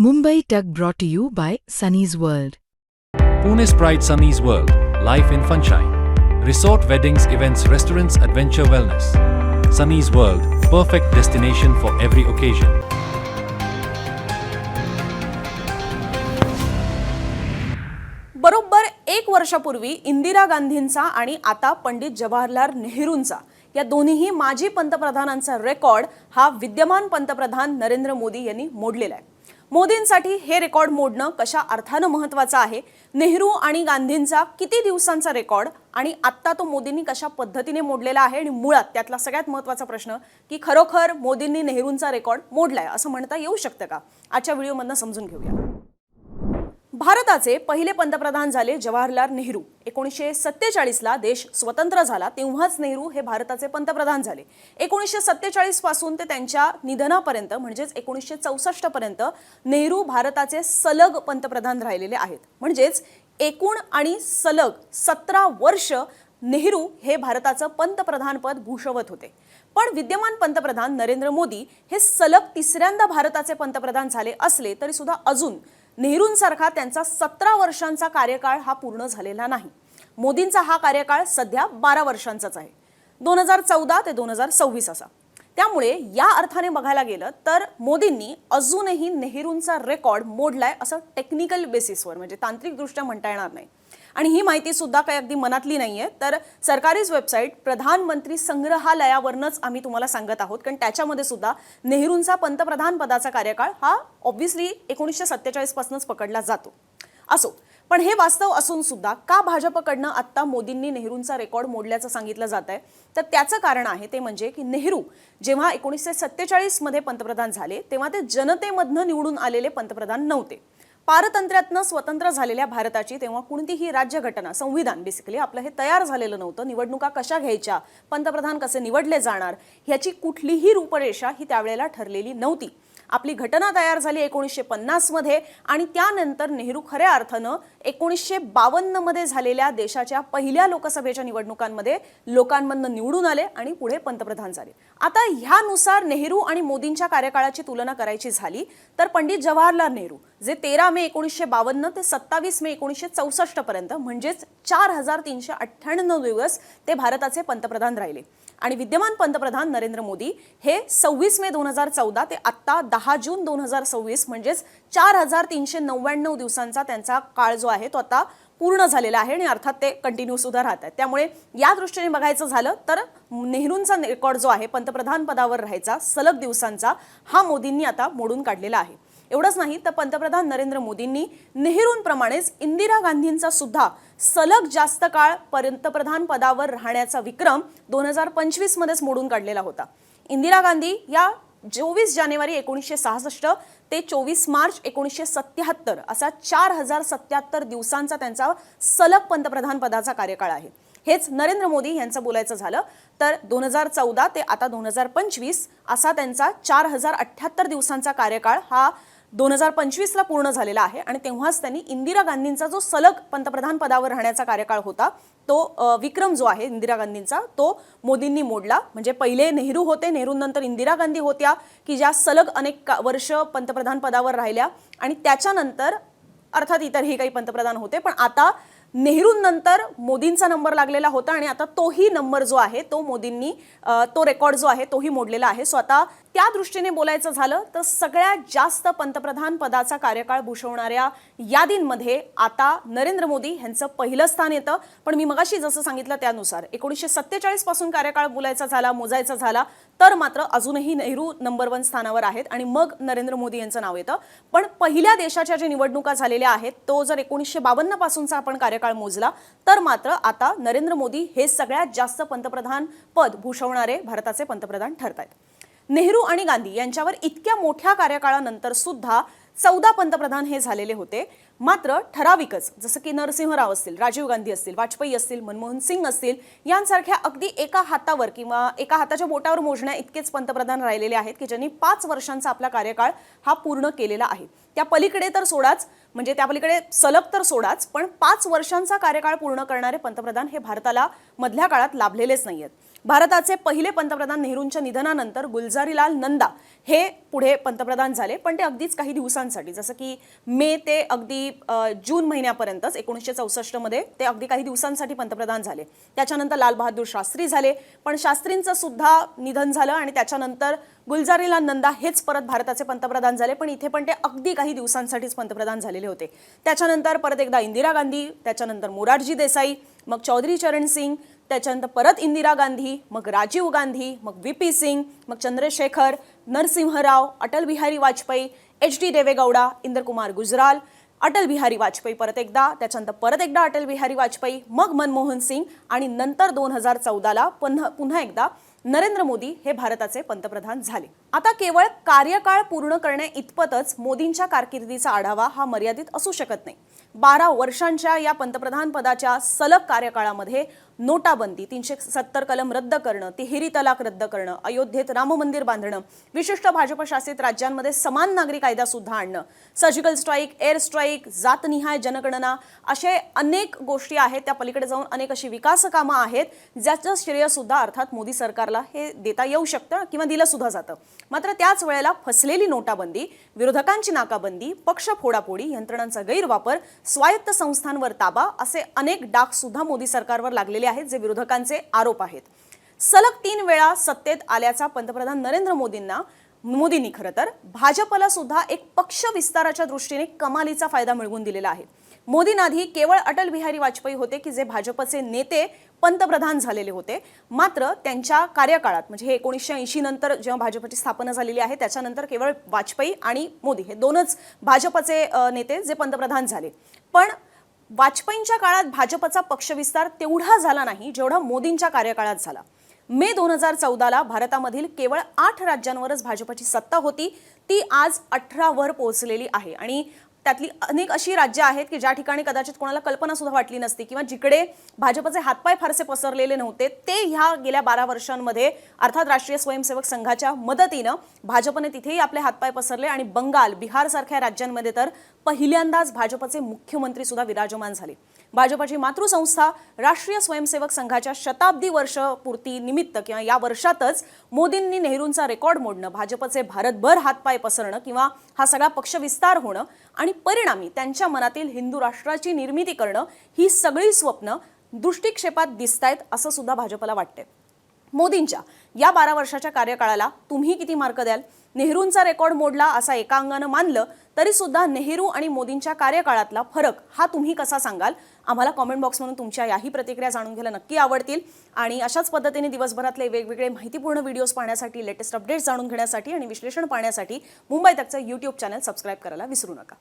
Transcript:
Mumbai Tug brought to you by Sunny's World. Pune's Pride Sunny's World, Life in Funshine. Resort weddings, events, restaurants, adventure wellness. Sunny's World, perfect destination for every occasion. बरोबर 1 वर्षापूर्वी इंदिरा गांधींचा आणि आता पंडित जवाहरलाल नेहरूंचा या दोन्हीही माजी पंतप्रधानांचा record हा विद्यमान पंतप्रधान नरेंद्र मोदी यांनी मोडलेला आहे. मोदींसाठी हे रेकॉर्ड मोडणं कशा अर्थानं महत्त्वाचं आहे, नेहरू आणि गांधींचा किती दिवसांचा रेकॉर्ड आणि आता तो मोदींनी कशा पद्धतीने मोडलेला आहे आणि मुळात त्यातला सगळ्यात महत्त्वाचा प्रश्न की खरोखर मोदींनी नेहरूंचा रेकॉर्ड मोडलाय असं म्हणता येऊ शकतं का, आजच्या व्हिडिओमधनं समजून घेऊया. भारताचे पहिले पंतप्रधान झाले जवाहरलाल नेहरू. 1947ला देश स्वतंत्र झाला तेव्हाच नेहरू हे भारताचे पंतप्रधान झाले. 1947 पासून ते त्यांच्या निधनापर्यंत म्हणजेच 1964 पर्यंत नेहरू भारताचे सलग पंतप्रधान राहिलेले आहेत. म्हणजेच एकूण आणि सलग 17 वर्ष नेहरू हे भारताचं पंतप्रधानपद भूषवत होते. पण विद्यमान पंतप्रधान नरेंद्र मोदी हे सलग तिसऱ्यांदा भारताचे पंतप्रधान झाले असले तरी सुद्धा अजून नेहरूंसारखा त्यांचा 17 वर्षांचा कार्यकाळ हा पूर्ण झालेला नाही. मोदींचा हा कार्यकाळ सध्या 12 वर्षांचाच आहे, 2014 ते 2026 असा. त्यामुळे या अर्थाने बघायला गेलं तर मोदींनी अजूनही नेहरूंचा रेकॉर्ड मोडलाय असं टेक्निकल बेसिसवर म्हणजे तांत्रिकदृष्ट्या म्हणता येणार नाही. आणि ही माहिती सुद्धा काही अगदी मनातली नाहीये, तर सरकारीच वेबसाईट प्रधानमंत्री संग्रहालयावरनच आम्ही तुम्हाला सांगत आहोत, कारण त्याच्यामध्ये सुद्धा नेहरूंचा पंतप्रधान पदाचा कार्यकाळ हा ऑब्व्हियसली 1947 पासूनच पकडला जातो. असो, पण हे वास्तव असून सुद्धा का भाजपकडनं आत्ता मोदींनी नेहरूंचा रेकॉर्ड मोडल्याचं सांगितलं जात आहे, तर त्याचं कारण आहे ते म्हणजे की नेहरू जेव्हा 1947 मध्ये पंतप्रधान झाले तेव्हा ते जनतेमधनं निवडून आलेले पंतप्रधान नव्हते. पारतंत्र्यातनं स्वतंत्र झालेल्या भारताची तेव्हा कोणतीही राज्यघटना संविधान बेसिकली आपलं हे तयार झालेलं नव्हतं. निवडणुका कशा घ्यायच्या, पंतप्रधान कसे निवडले जाणार ह्याची कुठलीही रूपरेषा ही त्यावेळेला ठरलेली नव्हती. आपली घटना तयार झाली 1950 मध्ये आणि त्यानंतर नेहरू खऱ्या अर्थानं 1952 मध्ये झालेल्या देशाच्या पहिल्या लोकसभेच्या निवडणुकांमध्ये लोकांमधनं निवडून आले आणि पुढे पंतप्रधान झाले. आता ह्यानुसार नेहरू आणि मोदींच्या कार्यकाळाची तुलना करायची झाली तर पंडित जवाहरलाल नेहरू जे 13 मे 1952 ते 27 मे 1964 पर्यंत म्हणजेच 4398 दिवस ते भारताचे पंतप्रधान राहिले. आणि विद्यमान पंतप्रधान नरेंद्र मोदी हे 26 मे 2014 ते आत्ता 10 जून 2026 म्हणजेच 4399 दिवसांचा त्यांचा काळ जो आहे तो आता पूर्ण झालेला आहे आणि अर्थात ते कंटिन्यू सुद्धा राहत आहेत. त्यामुळे या दृष्टीने बघायचं झालं तर नेहरूंचा रेकॉर्ड जो आहे पंतप्रधान पदावर राहायचा सलग दिवसांचा हा मोदींनी आता मोडून काढलेला आहे. एवढंच नाही तर पंतप्रधान नरेंद्र मोदींनी नेहरूंप्रमाणेच इंदिरा गांधींचा सुद्धा सलग जास्त काळ पंतप्रधान पदावर राहण्याचा विक्रम 2025 मध्येच मोडून काढलेला होता. इंदिरा गांधी या 24 जानेवारी 1966 ते 24 मार्च 1977 असा 4077 दिवसांचा त्यांचा सलग पंतप्रधान पदाचा कार्यकाळ आहे. हेच नरेंद्र मोदी यांचं बोलायचं झालं तर 2014 ते आता 2025 असा त्यांचा 4078 दिवसांचा कार्यकाळ हा 2025 ला पूर्ण झालेला आहे. आणि तेव्हाच त्यांनी इंदिरा गांधींचा जो सलग पंतप्रधान पदावर राहण्याचा कार्यकाळ होता तो विक्रम जो आहे इंदिरा गांधींचा तो मोदींनी मोडला. म्हणजे पहिले नेहरू होते, नेहरूंनंतर इंदिरा गांधी होत्या की ज्या सलग अनेक वर्ष पंतप्रधान पदावर राहिल्या आणि त्याच्यानंतर अर्थात इतरही काही पंतप्रधान होते, पण आता नेहरूंनंतर मोदींचा नंबर लागलेला होता आणि आता तोही नंबर जो आहे तो मोदींनी तो रेकॉर्ड जो आहे तोही मोडलेला आहे. सो आता त्या दृष्टीने बोलायचं झालं तर सगळ्यात जास्त पंतप्रधान पदाचा कार्यकाळ भूषवणाऱ्या यादींमध्ये आता नरेंद्र मोदी यांचं पहिलं स्थान येतं. पण मी मगाशी जसं सांगितलं त्यानुसार 1947 पासून कार्यकाळ बोलायचा झाला, मोजायचा झाला तर मात्र अजूनही नेहरू नंबर 1 स्थानावर आहेत आणि मग नरेंद्र मोदी यांचं नाव येतं. पण पहिल्या देशाच्या ज्या निवडणुका झालेल्या आहेत तो जर 1952 पासूनचा आपण कार्यकाळ मोजला तर मात्र आता नरेंद्र मोदी हे सगळ्यात जास्त पंतप्रधान पद भूषवणारे भारताचे पंतप्रधान ठरत आहेत. नेहरू आणि गांधी यांच्यावर इतक्या मोठ्या कार्यकाळानंतर सुद्धा 14 पंतप्रधान हे झालेले होते. मात्र ठराविकच जसं की नरसिंहराव असतील, राजीव गांधी असतील, वाजपेयी असतील, मनमोहन सिंग असतील यांसारख्या अगदी एका हातावर किंवा एका हाताच्या बोटावर मोजण्या इतकेच पंतप्रधान राहिलेले आहेत की ज्यांनी 5 वर्षांचा आपला कार्यकाळ हा पूर्ण केलेला आहे. त्या पलीकडे तर सोडाच, म्हणजे त्या पलीकडे सलग तर सोडाच, पण 5 वर्षांचा कार्यकाळ पूर्ण करणारे पंतप्रधान हे भारताला मधल्या काळात लाभलेलेच नाहीयेत. भारताचे पहिले पंतप्रधान नेहरूंच्या निधनानंतर गुलजारीलाल नंदा हे पुढे पंतप्रधान झाले, पण ते अगदीच काही दिवसांसाठी, जसं की मे ते अगदी जून महिन्यापर्यंतच 1964 मध्ये ते अगदी काही दिवसांसाठी पंतप्रधान झाले. त्याच्यानंतर लाल बहादूर शास्त्री झाले, पण शास्त्रींचं सुद्धा निधन झालं आणि त्याच्यानंतर गुलजारीलाल नंदा हेच परत भारताचे पंतप्रधान झाले, पण इथे पण ते अगदी काही दिवसांसाठीच पंतप्रधान झालेले होते. त्याच्यानंतर परत एकदा इंदिरा गांधी, त्याच्यानंतर मोरारजी देसाई, मग चौधरी चरण सिंग, त्याच्यानंतर परत इंदिरा गांधी, मग राजीव गांधी, मग व्ही.पी. सिंग, मग चंद्रशेखर, नरसिंह राव, अटल बिहारी वाजपेयी, एच.डी. देवेगौडा, इंदरकुमार गुजराल, अटल बिहारी वाजपेयी परत एकदा, त्याच्यानंतर परत एकदा अटल बिहारी वाजपेयी, मग मनमोहन सिंग आणि नंतर 2014ला पुन्हा एकदा नरेंद्र मोदी हे भारताचे पंतप्रधान झाले. आता केवळ कार्यकाळ पूर्ण करणे इतपतच मोदींच्या कारकिर्दीचा आढावा हा मर्यादित असू शकत नाही. 12 वर्षांच्या या पंतप्रधान पदाच्या सलग कार्यकाळामध्ये नोटाबंदी, 370 कलम रद्द करणं, तिहेरी तलाक रद्द करणं, अयोध्येत राम मंदिर बांधणं, विशिष्ट भाजपशासित राज्यांमध्ये समान नागरी कायदा सुद्धा आणणं, सर्जिकल स्ट्राईक, एअर स्ट्राईक, जातनिहाय जनगणना, असे अनेक गोष्टी आहेत. त्या पलीकडे जाऊन अनेक अशी विकास कामं आहेत ज्याचं श्रेय सुद्धा अर्थात मोदी सरकारला हे देता येऊ शकतं किंवा दिलं सुद्धा जातं. मात्र त्याच वेळेला फसलेली नोटाबंदी, विरोधकांची नाकाबंदी, पक्ष फोडाफोडी, यंत्रणांचा गैरवापर, स्वायत्त संस्थांवर ताबा, असे अनेक डाग सुद्धा मोदी सरकारवर लागलेले आहेत जे विरोधकांचे आरोप आहेत. सलग 3 वेळा सत्तेत आल्याचा पंतप्रधान नरेंद्र मोदींनी खरं तर भाजपला सुद्धा एक पक्ष विस्ताराच्या दृष्टीने कमालीचा फायदा मिळवून दिलेला आहे. मोदींआधी केवळ अटल बिहारी वाजपेयी होते की जे भाजपचे नेते पंतप्रधान झालेले होते. मात्र त्यांच्या कार्यकाळात म्हणजे हे 1980 नंतर जेव्हा भाजपची स्थापना झालेली आहे त्याच्यानंतर केवळ वाजपेयी आणि मोदी हे दोनच भाजपचे नेते जे पंतप्रधान झाले. पण वाजपेयींच्या काळात भाजपचा पक्षविस्तार तेवढा झाला नाही जेवढा मोदींच्या कार्यकाळात झाला. मे 2014ला भारतामधील केवळ 8 राज्यांवरच भाजपची सत्ता होती, ती आज 18 वर पोहोचलेली आहे. आणि त्यातली अनेक अशी राज्य आहेत की ज्या ठिकाणी कदाचित कोणाला कल्पना सुद्धा वाटली नसती किंवा जिकडे भाजपचे हातपाय फारसे पसरलेले नव्हते, ते ह्या गेल्या 12 वर्षांमध्ये अर्थात राष्ट्रीय स्वयंसेवक संघाच्या मदतीनं भाजपने तिथेही आपले हातपाय पसरले आणि बंगाल, बिहार सारख्या राज्यांमध्ये तर पहिल्यांदाच भाजपचे मुख्यमंत्री सुद्धा विराजमान झाले. भाजपची मातृसंस्था राष्ट्रीय स्वयंसेवक संघाच्या शताब्दी वर्ष पूर्ती निमित्त किंवा या वर्षातच मोदींनी नेहरूंचा रेकॉर्ड मोडणं, भाजपचे भारतभर हातपाय पसरणं किंवा हा सगळा पक्षविस्तार होणं आणि परिणामी त्यांच्या मनातील हिंदू राष्ट्राची निर्मिती करणं, ही सगळी स्वप्न दृष्टिक्षेपात दिसतायत असं सुद्धा भाजपला वाटतंय. मोदींच्या या 12 वर्षाच्या कार्यकाळाला तुम्ही किती मार्क द्याल? नेहरूंचा रेकॉर्ड मोडला असा एका अंगानं मानलं तरी सुद्धा नेहरू आणि मोदींच्या कार्यकाळातला फरक हा तुम्ही कसा सांगाल? आम्हाला कॉमेंट बॉक्समधून तुमच्या याही प्रतिक्रिया जाणून घ्यायला नक्की आवडतील. आणि अशाच पद्धतीने दिवसभरातले वेगवेगळे माहितीपूर्ण व्हिडिओज पाहण्यासाठी, लेटेस्ट अपडेट्स जाणून घेण्यासाठी आणि विश्लेषण पाहण्यासाठी मुंबई तकचं YouTube चॅनल सबस्क्राईब करायला विसरू नका.